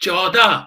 14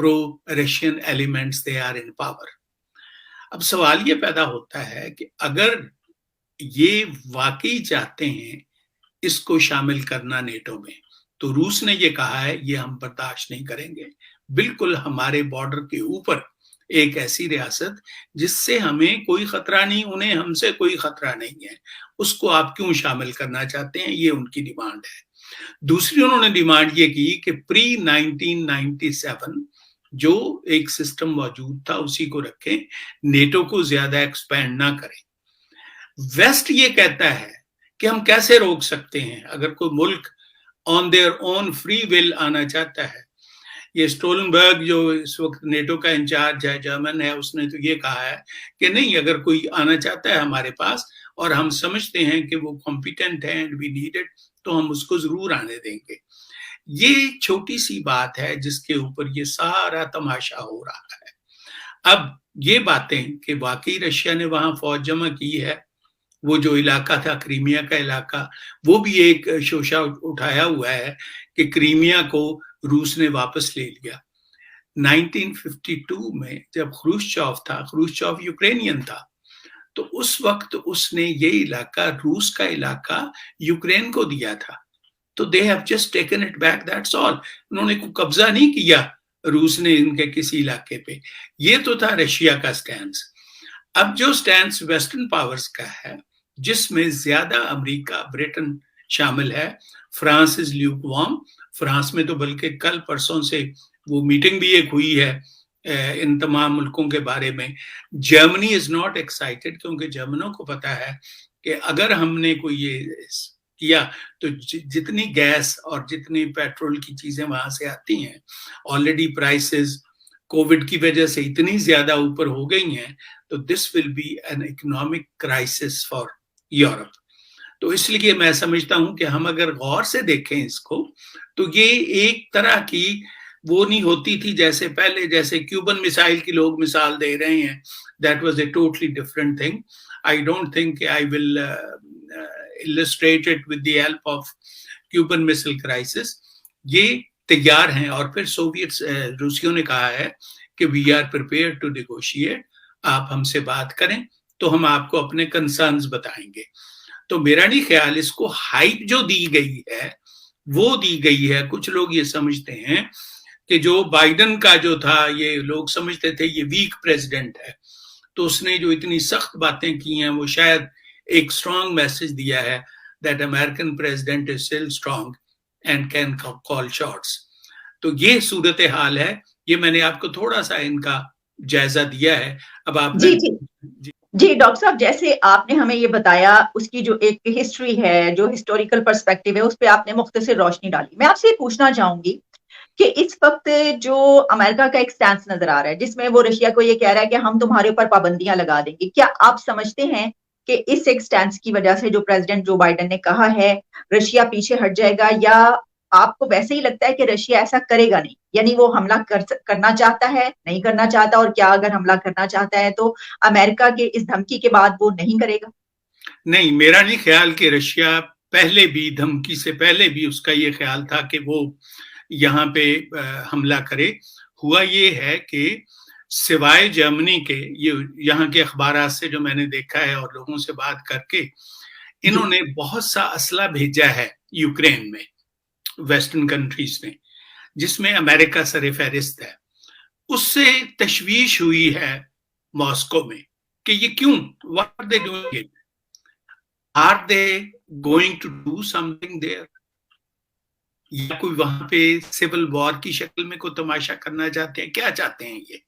pro Russian elements they are in power. اب سوال یہ پیدا ہوتا ہے کہ اگر یہ واقعی چاہتے ہیں اس کو شامل کرنا نیٹو میں، تو روس نے یہ کہا ہے یہ ہم برداشت نہیں کریں گے. بالکل ہمارے بارڈر کے اوپر ایک ایسی ریاست جس سے ہمیں کوئی خطرہ نہیں، انہیں ہم سے کوئی خطرہ نہیں ہے، اس کو آپ کیوں شامل کرنا چاہتے ہیں؟ یہ ان کی ڈیمانڈ ہے. دوسری انہوں نے ڈیمانڈ یہ کی کہ پری 1997 جو ایک سسٹم موجود تھا اسی کو رکھیں، نیٹو کو زیادہ ایکسپینڈ نہ کریں. ویسٹ یہ کہتا ہے کہ ہم کیسے روک سکتے ہیں اگر کوئی ملک on their own free will آنا چاہتا ہے. یہ اسٹولنبرگ جو اس وقت نیٹو کا انچارج ہے، جرمن ہے، اس نے تو یہ کہا ہے کہ نہیں، اگر کوئی آنا چاہتا ہے ہمارے پاس اور ہم سمجھتے ہیں کہ وہ کمپیٹنٹ ہے اینڈ وی نیڈ اٹ، تو ہم اس کو ضرور آنے دیں گے. یہ چھوٹی سی بات ہے جس کے اوپر یہ سارا تماشا ہو رہا ہے. اب یہ باتیں کہ واقعی رشیا نے وہاں فوج جمع کی ہے، وہ جو علاقہ تھا کریمیا کا علاقہ، وہ بھی ایک شوشہ اٹھایا ہوا ہے کہ کریمیا کو روس نے واپس لے لیا. 1952 میں جب خروشچوف تھا، خروشچوف یوکرینین تھا، تو اس وقت اس نے یہ علاقہ، روس کا علاقہ، یوکرین کو دیا تھا. تو they have just taken it back, that's all. انہوں نے کوئی قبضہ نہیں کیا روس نے ان کے کسی علاقے پہ. یہ تو تھا رشیا کا سٹینس. اب جو سٹینس ویسٹرن پاورز کا ہے، جس میں زیادہ امریکہ، برٹن شامل ہے، فرانس از لیوک وارم. فرانس میں تو بلکہ کل پرسوں سے وہ میٹنگ بھی ایک ہوئی ہے ان تمام ملکوں کے بارے میں. جرمنی از ناٹ ایکسائٹڈ، کیونکہ جرمنوں کو پتا ہے کہ اگر ہم نے کوئی یہ کیا تو جتنی گیس اور جتنی پیٹرول کی چیزیں وہاں سے آتی ہیں، آلریڈی پرائسز کووڈ کی وجہ سے اتنی زیادہ اوپر ہو گئی ہیں، تو this will be an economic crisis for Europe. تو اس لیے میں سمجھتا ہوں کہ ہم اگر غور سے دیکھیں اس کو، تو یہ ایک طرح کی وہ نہیں ہوتی تھی جیسے پہلے، جیسے کیوبن میسائل کی لوگ مثال دے رہے ہیں. That was a totally different thing. I don't think I will illustrate it with the help of Cuban Missile Crisis. یہ تیار ہیں. اور پھر سوویت روسیوں نے کہا ہے کہ we are prepared to negotiate. آپ ہم سے بات کریں تو ہم آپ کو اپنے کنسرنز بتائیں گے. تو میرا نہیں خیال اس کو ہائپ جو دی گئی ہے وہ دی گئی ہے. کچھ لوگ یہ سمجھتے ہیں کہ جو بائیڈن کا جو تھا، یہ لوگ سمجھتے تھے یہ ویک پریزیڈنٹ ہے، تو اس نے جو اتنی سخت باتیں کی ہیں وہ شاید ایک اسٹرانگ میسج دیا ہے that American president is still strong and can call shots. تو یہ صورتحال ہے. یہ میں نے آپ کو تھوڑا سا ان کا جائزہ دیا ہے. اب آپ جی ڈاکٹر صاحب، جیسے آپ نے ہمیں یہ بتایا، اس کی جو ایک ہسٹری ہے، جو ہسٹوریکل پرسپیکٹیو ہے، اس پہ آپ نے مختصر روشنی ڈالی. میں آپ سے یہ پوچھنا چاہوں گی کہ اس وقت جو امریکہ کا ایک سٹینس نظر آ رہا ہے جس میں وہ رشیا کو یہ کہہ رہا ہے کہ ہم تمہارے اوپر پابندیاں لگا دیں گے، کیا آپ سمجھتے ہیں کہ اس ایک سٹینس کی وجہ سے جو پریزیڈنٹ جو بائیڈن نے کہا ہے رشیا پیچھے ہٹ جائے گا، یا آپ کو ویسے ہی لگتا ہے کہ رشیا ایسا کرے گا نہیں؟ یعنی وہ حملہ کرنا چاہتا ہے، نہیں کرنا چاہتا، اور کیا اگر حملہ کرنا چاہتا ہے تو امریکہ کے اس دھمکی کے بعد وہ نہیں کرے گا؟ نہیں، میرا نہیں خیال کہ رشیا پہلے بھی، دھمکی سے پہلے بھی اس کا یہ خیال تھا کہ وہ یہاں پہ حملہ کرے. ہوا یہ ہے کہ سوائے جرمنی کے، یہ یہاں کے اخبارات سے جو میں نے دیکھا ہے اور لوگوں سے بات کر کے، انہوں نے بہت سا اسلحہ بھیجا ہے یوکرین میں، ویسٹرن کنٹریز میں، جس میں امریکہ سر فہرست ہے. اس سے تشویش ہوئی ہے ماسکو میں کہ یہ کیوں، what are they doing it? Are they going to do something there? یا کوئی وہاں پہ سول وار کی شکل میں کوئی تماشا کرنا چاہتے ہیں؟ کیا چاہتے ہیں یہ؟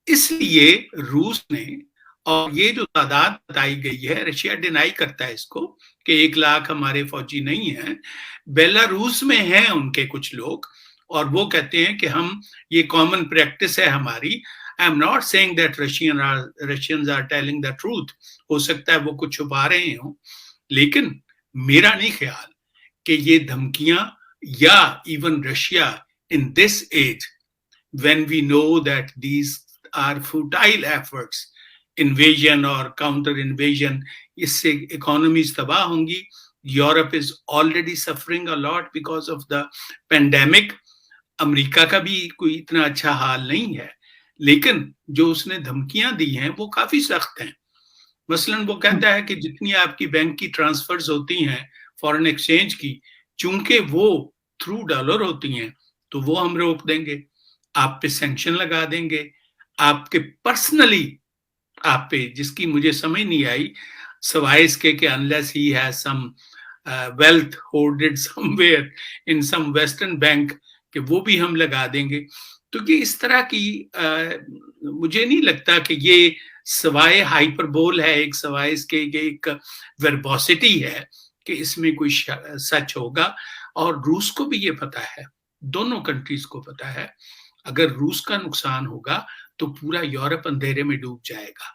اس لیے روس نے، اور یہ جو تعداد بتائی گئی ہے، رشیا ڈینائی کرتا ہے اس کو کہ 1 لاکھ ہمارے فوجی نہیں ہیں. بیلاروس میں ہیں ان کے کچھ لوگ، اور وہ کہتے ہیں کہ ہم، یہ کامن پریکٹس ہے ہماری. I am not saying that Russians are telling the truth. ہو سکتا ہے وہ کچھ چھپا رہے ہوں، لیکن میرا نہیں خیال کہ یہ دھمکیاں یا even Russia in this age when we know that these are futile efforts, invasion or counter invasion, اس سے economies تباہ ہوں گی. Europe is already suffering a lot because of the pandemic. امریکہ کا بھی کوئی اتنا اچھا حال نہیں ہے، لیکن جو اس نے دھمکیاں دی ہیں وہ کافی سخت ہیں. مثلاً وہ کہتا ہے کہ جتنی آپ کی بینک کی ٹرانسفرز ہوتی ہیں فورن ایکسچینج کی، چونکہ وہ تھرو ڈالر ہوتی ہیں تو وہ ہم روک دیں گے، آپ پہ سینکشن لگا دیں گے، آپ کے پرسنلی آپ پہ، جس کی مجھے سمجھ نہیں آئی سوائے اس کے کہ unless he has some wealth hoarded somewhere in some western bank کہ وہ بھی ہم لگا دیں گے. تو یہ اس طرح کی مجھے نہیں لگتا کہ یہ سوائے ہائپربول ہے، ایک سوائے اس کے ایک وربوسٹی ہے کہ اس میں کوئی سچ ہوگا. اور روس کو بھی یہ پتا ہے، دونوں کنٹریز کو پتا ہے اگر روس کا نقصان ہوگا تو پورا یورپ اندھیرے میں ڈوب جائے گا.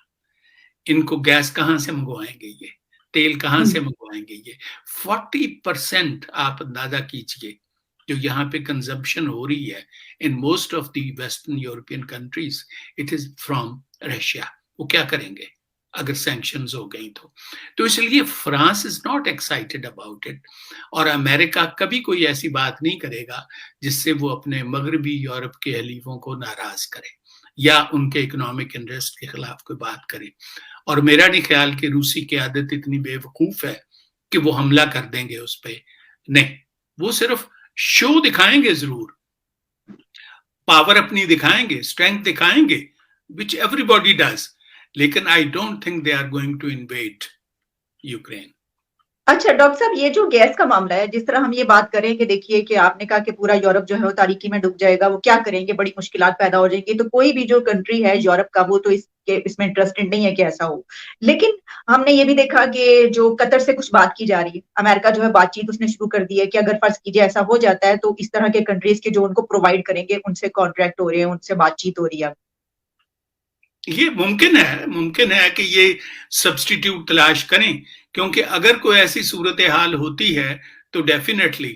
ان کو گیس کہاں سے منگوائیں گے، یہ تیل کہاں سے منگوائیں گے؟ یہ 40% آپ اندازہ کیجئے جو یہاں پہ کنزمپشن ہو رہی ہے in most of the western European countries, it is from Russia. وہ کیا کریں گے اگر سینکشنز ہو گئی تو اس لیے France is not excited about it, اور امریکہ کبھی کوئی ایسی بات نہیں کرے گا جس سے وہ اپنے مغربی یورپ کے حلیفوں کو ناراض کرے یا ان کے اکنامک انٹرسٹ کے خلاف کوئی بات کرے. اور میرا نہیں خیال کہ روسی قیادت اتنی بے وقوف ہے کہ وہ حملہ کر دیں گے اس پہ. نہیں، وہ صرف شو دکھائیں گے، ضرور پاور اپنی دکھائیں گے، اسٹرینتھ دکھائیں گے which everybody does، لیکن I don't think they are going to invade Ukraine. اچھا ڈاکٹر صاحب، یہ جو گیس کا معاملہ ہے، جس طرح ہم یہ بات کریں کہ دیکھیے کہ آپ نے کہا کہ پورا یورپ جو ہے وہ تاریکی میں ڈوب جائے گا، وہ کیا کریں گے، بڑی مشکلات پیدا ہو جائیں گی. تو کوئی بھی جو کنٹری ہے یورپ کا وہ تو اس میں انٹرسٹڈ نہیں ہے کہ ایسا ہو. لیکن ہم نے یہ بھی دیکھا کہ جو قطر سے کچھ بات کی جا رہی ہے، امریکہ جو ہے بات چیت اس نے شروع کر دی ہے کہ اگر فرض کیجیے ایسا ہو جاتا ہے تو اس طرح کے کنٹریز کے جو ان کو پرووائڈ کریں گے ان سے کانٹریکٹ ہو رہے ہیں، ان سے بات چیت ہو رہی ہے. یہ ممکن ہے کہ یہ سبسٹیٹیوٹ تلاش کریں، کیونکہ اگر کوئی ایسی صورتحال ہوتی ہے تو ڈیفینیٹلی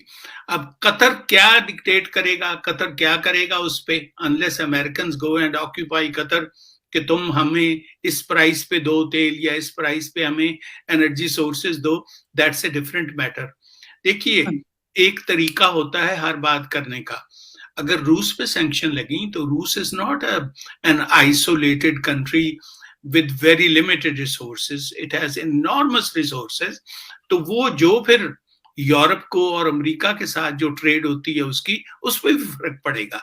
اب قطر کیا ڈکٹیٹ کرے گا، قطر کیا کرے گا اس پہ، unless Americans go and occupy قطر کہ تم ہمیں اس پرائس پہ دو تیل یا اس پرائس پہ ہمیں انرجی سورسز دو، دیٹس اے ڈفرنٹ میٹر. دیکھیے ایک طریقہ ہوتا ہے ہر بات کرنے کا. اگر روس پہ سینکشن لگیں تو روس is not an isolated country with very limited resources, it has enormous resources. تو وہ جو پھر یورپ کو اور امریکہ کے ساتھ جو ٹریڈ ہوتی ہے اس پہ بھی فرق پڑے گا.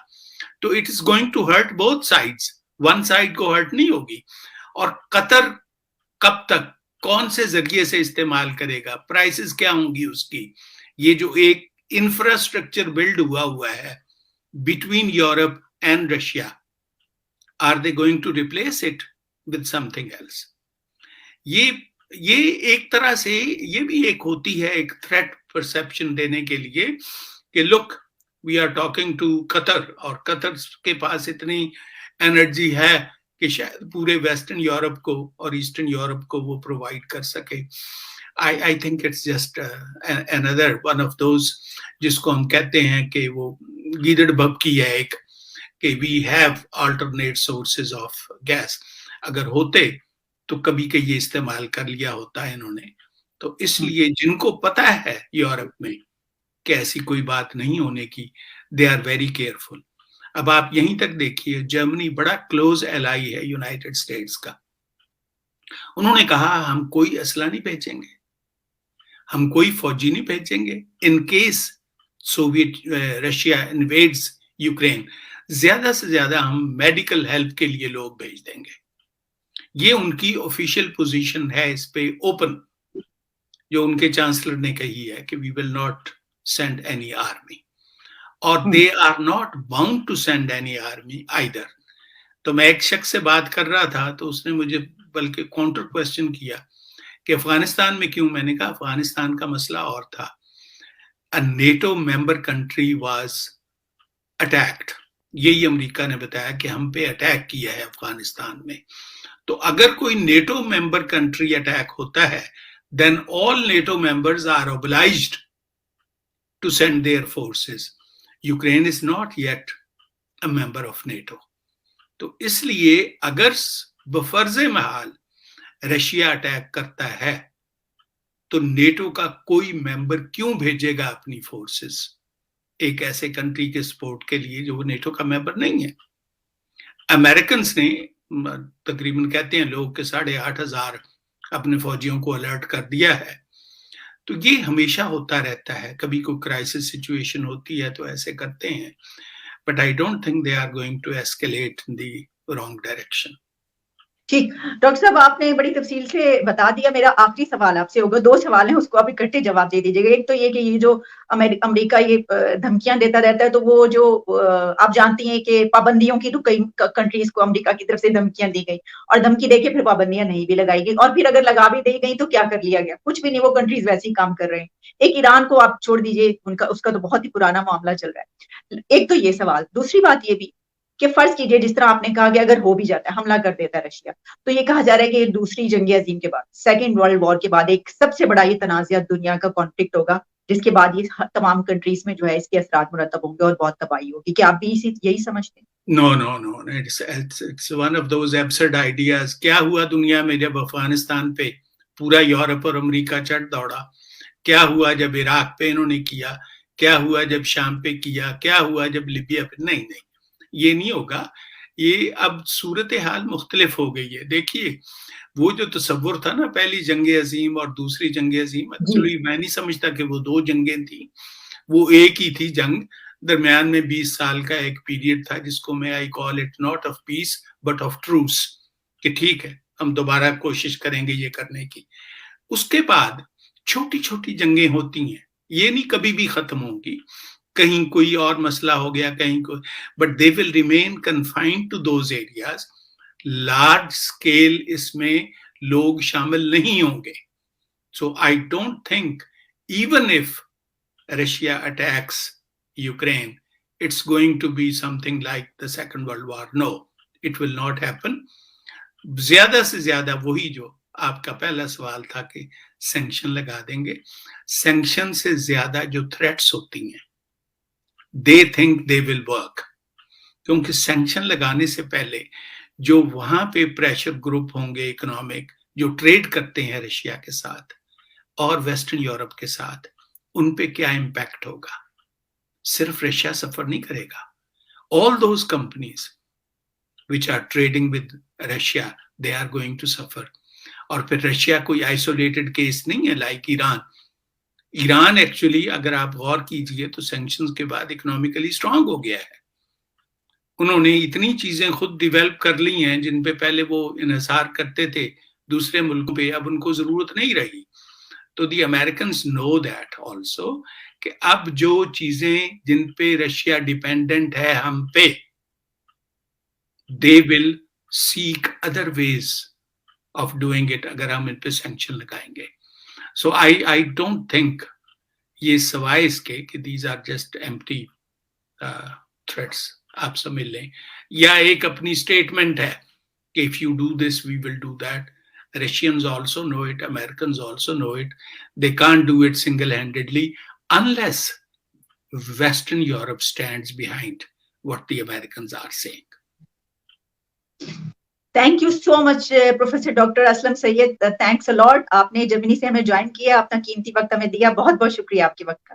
تو it is going to hurt both sides. one side کو ہرٹ نہیں ہوگی. اور قطر کب تک کون سے ذریعے سے استعمال کرے گا، پرائسز کیا ہوں گی اس کی. یہ جو ایک انفراسٹرکچر بلڈ ہوا ہے between Europe and Russia, are they going to replace it with something else? یہ ایک طرح سے یہ بھی ایک ہوتی ہے ایک تھریٹ پرسپشن دینے کے لیے کہ look, we are talking to قطر، اور قطر کے پاس اتنی انرجی ہے کہ شاید پورے ویسٹرن یورپ کو اور ایسٹرن یورپ کو وہ پرووائڈ کر سکے. I think it's just another one of those جس کو ہم کہتے ہیں کہ وہ گیدڑ بھبکی ہے ایک، کہ we have alternate sources of gas. اگر ہوتے تو کبھی کہ یہ استعمال کر لیا ہوتا ہے انہوں نے. تو اس لیے جن کو پتا ہے یورپ میں کہ ایسی کوئی بات نہیں ہونے کی، they are very careful. اب آپ یہیں تک دیکھیے جرمنی بڑا کلوز ایلائی ہے یونائٹڈ اسٹیٹس کا. انہوں نے کہا ہم کوئی اسلحہ نہیں بھیجیں گے، ہم کوئی فوجی نہیں بھیجیں گے in case Soviet Russia invades Ukraine. زیادہ سے زیادہ ہم میڈیکل ہیلپ کے لیے لوگ بھیج دیں گے. یہ ان کی آفیشیل پوزیشن ہے اس پہ اوپن، جو ان کے چانسلر نے کہی ہے کہ we will not send any army, اور they are not bound to send any army either. تو میں ایک شخص سے بات کر رہا تھا تو اس نے مجھے بلکہ کاؤنٹر کوشچن کیا کہ افغانستان میں کیوں. میں نے کہا افغانستان کا مسئلہ اور تھا. A NATO member country was attacked. یہی امریکہ نے بتایا کہ ہم پہ اٹیک کیا ہے افغانستان میں. تو اگر کوئی نیٹو ممبر کنٹری اٹیک ہوتا ہے then all NATO members are obliged to send their forces. Ukraine is not yet a member of NATO. تو اس لیے اگر بفرض محال رشیا اٹیک کرتا ہے تو نیٹو کا کوئی ممبر کیوں بھیجے گا اپنی فورسز؟ ایک ایسے کنٹری کے سپورٹ کے لیے جو نیٹو کا ممبر نہیں ہے. امریکنز نے تقریباً کہتے ہیں لوگ کہ 8,500 اپنے فوجیوں کو الرٹ کر دیا ہے. تو یہ ہمیشہ ہوتا رہتا ہے, کبھی کوئی کرائسس سچویشن ہوتی ہے تو ایسے کرتے ہیں, but I don't think they are going to escalate in the wrong direction. ٹھیک ڈاکٹر صاحب, آپ نے بڑی تفصیل سے بتا دیا. میرا آخری سوال آپ سے ہوگا, 2 سوال ہیں, اس کو آپ اکٹھے جواب دے دیجیے گا. ایک تو یہ کہ یہ جو امریکہ یہ دھمکیاں دیتا رہتا ہے, تو وہ جو آپ جانتی ہیں کہ پابندیوں کی تو کئی کنٹریز کو امریکہ کی طرف سے دھمکیاں دی گئی, اور دھمکی دے کے پھر پابندیاں نہیں بھی لگائی گئی, اور پھر اگر لگا بھی دی گئی تو کیا کر لیا گیا, کچھ بھی نہیں, وہ کنٹریز ویسے ہی کام کر رہے ہیں. ایک ایران کو آپ چھوڑ دیجیے, اس کا تو بہت ہی پرانا معاملہ چل رہا ہے. ایک تو یہ سوال. دوسری بات یہ بھی کہ فرض کیجئے جس طرح آپ نے کہا کہ اگر ہو بھی جاتا ہے, حملہ کر دیتا ہے رشیا, تو یہ کہا جا رہا ہے کہ دوسری جنگ عظیم کے بعد, سیکنڈ ورلڈ وار کے بعد, ایک سب سے بڑا یہ تنازعہ دنیا کا کانفلکٹ ہوگا, جس کے بعد یہ تمام کنٹریز میں جو ہے اس کے اثرات مرتب ہوں گے اور بہت تباہی ہوگی. کیا آپ بھی یہی سمجھتے ہیں؟ No, it's one of those absurd ideas. کیا ہوا دنیا میں جب افغانستان پہ پورا یورپ اور امریکہ چڑھ دوڑا؟ کیا ہوا جب عراق پہ انہوں نے کیا؟ کیا ہوا جب شام پہ کیا؟ کیا ہوا جب لیبیا پہ؟ نہیں, یہ نہیں ہوگا. یہ اب صورتحال مختلف ہو گئی ہے. دیکھیے وہ جو تصور تھا نا پہلی جنگ عظیم اور دوسری جنگ عظیم, ایکچولی میں نہیں سمجھتا کہ وہ 2 جنگیں تھیں, وہ ایک ہی تھی جنگ. درمیان میں 20 سال کا ایک پیریڈ تھا جس کو میں I call it not of peace but of truce, کہ ٹھیک ہے ہم دوبارہ کوشش کریں گے یہ کرنے کی. اس کے بعد چھوٹی چھوٹی جنگیں ہوتی ہیں, یہ نہیں کبھی بھی ختم ہوں گی. کہیں کوئی اور مسئلہ ہو گیا, کہیں کوئی, but they will remain confined to those areas. Large scale اس میں لوگ شامل نہیں ہوں گے. So I don't think even if Russia attacks Ukraine, it's going to be something like the Second World War. No, it will not happen. زیادہ سے زیادہ وہی جو آپ کا پہلا سوال تھا کہ سینکشن لگا دیں گے, سینکشن سے زیادہ جو تھریٹس ہوتی ہیں they think they will work. کیونکہ سینکشن لگانے سے پہلے جو وہاں پہ پریشر گروپ ہوں گے اکنامک, جو ٹریڈ کرتے ہیں رشیا کے ساتھ اور ویسٹرن یورپ کے ساتھ, ان پہ کیا امپیکٹ ہوگا. صرف رشیا سفر نہیں کرے گا. All those companies which are trading with Russia, they are going to suffer. اور پھر رشیا کوئی آئسولیٹڈ کیس نہیں ہے لائک ایران. ایران ایکچولی اگر آپ غور کیجئے تو سینکشنز کے بعد اکنامکلی اسٹرانگ ہو گیا ہے. انہوں نے اتنی چیزیں خود ڈیولپ کر لی ہیں جن پہ پہلے وہ انحصار کرتے تھے دوسرے ملکوں پہ, اب ان کو ضرورت نہیں رہی. تو the Americans know that also کہ اب جو چیزیں جن پہ رشیا ڈیپینڈنٹ ہے ہم پہ, they will seek other ways of doing it اگر ہم ان پہ سینکشن لگائیں گے. So I don't think یہ سوائے اس کے کہ these are just empty threats آپ سمجھ لیں, یا ایک اپنی اسٹیٹمنٹ ہے کہ if you do this we will do that. Russians also know it, Americans also know it. They can't do it single-handedly unless Western Europe stands behind what the Americans are saying. Thank you so much, Professor Dr. Aslam Syed. Thanks a lot. آپ نے جرمنی سے ہمیں join کیا, اپنا قیمتی وقت ہمیں دیا. بہت بہت شکریہ آپ کے وقت کا.